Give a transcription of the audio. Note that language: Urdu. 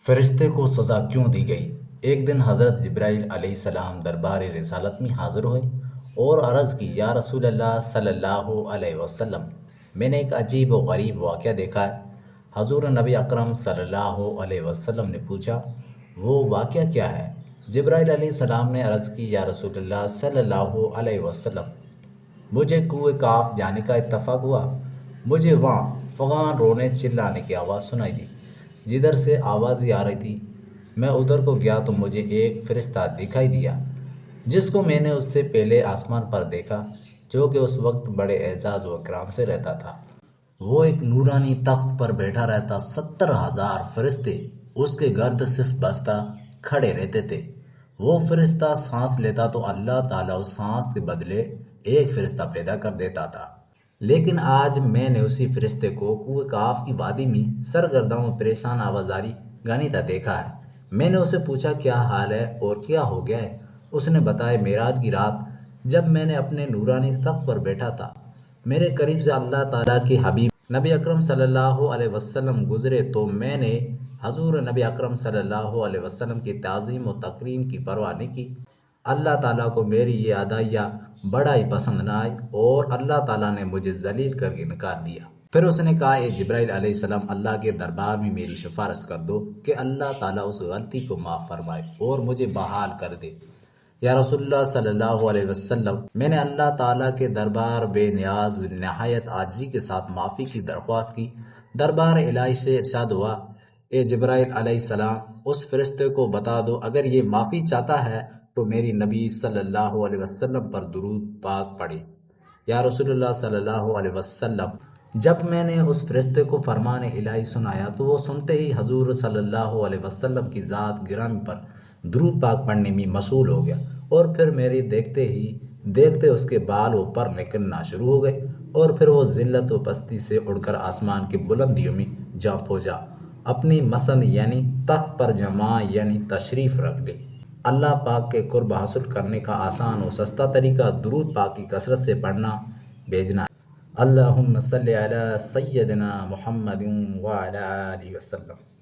فرشتے کو سزا کیوں دی گئی؟ ایک دن حضرت جبرائیل علیہ السلام دربار رسالت میں حاضر ہوئے اور عرض کی، یا رسول اللہ صلی اللہ علیہ وسلم، میں نے ایک عجیب و غریب واقعہ دیکھا ہے۔ حضور نبی اکرم صلی اللہ علیہ وسلم نے پوچھا، وہ واقعہ کیا ہے؟ جبرائیل علیہ السلام نے عرض کی، یا رسول اللہ صلی اللہ علیہ وسلم، مجھے کنویں کاف جانے کا اتفاق ہوا۔ مجھے وہاں فغان رونے چلانے کی آواز سنائی دی۔ جدھر سے آواز ہی آ رہی تھی، میں ادھر کو گیا تو مجھے ایک فرشتہ دکھائی دیا، جس کو میں نے اس سے پہلے آسمان پر دیکھا، جو کہ اس وقت بڑے اعزاز و اکرام سے رہتا تھا۔ وہ ایک نورانی تخت پر بیٹھا رہتا، 70,000 فرشتے اس کے گرد صف بستہ کھڑے رہتے تھے۔ وہ فرشتہ سانس لیتا تو اللہ تعالیٰ اس سانس کے بدلے ایک فرشتہ پیدا کر دیتا تھا۔ لیکن آج میں نے اسی فرشتے کو کنویں کاف کی وادی میں سرگرداں و پریشان آوازاری گانیتا دیکھا ہے۔ میں نے اسے پوچھا، کیا حال ہے اور کیا ہو گیا ہے؟ اس نے بتایا، معراج کی رات جب میں نے اپنے نورانی تخت پر بیٹھا تھا، میرے قریب سے اللہ تعالیٰ کے حبیب نبی اکرم صلی اللہ علیہ وسلم گزرے تو میں نے حضور نبی اکرم صلی اللہ علیہ وسلم کی تعظیم و تکریم کی پرواہ نہیں کی۔ اللہ تعالیٰ کو میری یہ ادائیہ بڑا ہی پسند نہ آئی اور اللہ تعالیٰ نے مجھے ذلیل کر کے انکار دیا۔ پھر اس نے کہا، اے جبرائیل علیہ السلام، اللہ کے دربار میں میری سفارش کر دو کہ اللہ تعالیٰ اس غلطی کو معاف فرمائے اور مجھے بحال کر دے۔ یا رسول اللہ صلی اللہ علیہ وسلم، میں نے اللہ تعالیٰ کے دربار بے نیاز نہایت عاجزی کے ساتھ معافی کی درخواست کی۔ دربار الہی سے ارشاد ہوا، اے جبرائیل علیہ السلام، اس فرشتے کو بتا دو اگر یہ معافی چاہتا ہے تو میری نبی صلی اللہ علیہ وسلم پر درود پاک پڑھے۔ یا رسول اللہ صلی اللہ علیہ وسلم، جب میں نے اس فرشتے کو فرمان الہی سنایا تو وہ سنتے ہی حضور صلی اللہ علیہ وسلم کی ذات گرامی پر درود پاک پڑھنے میں مشغول ہو گیا، اور پھر میری دیکھتے اس کے بال و پر نکلنا شروع ہو گئے، اور پھر وہ ذلت و پستی سے اڑ کر آسمان کی بلندیوں میں جا پہنچا، اپنی مسند یعنی تخت پر جمع یعنی تشریف رکھ لی۔ اللہ پاک کے قرب حاصل کرنے کا آسان و سستا طریقہ درود پاک کی کثرت سے پڑھنا بھیجنا ہے۔ اللہم صلی علی سیدنا محمد وعلی آلہ وسلم۔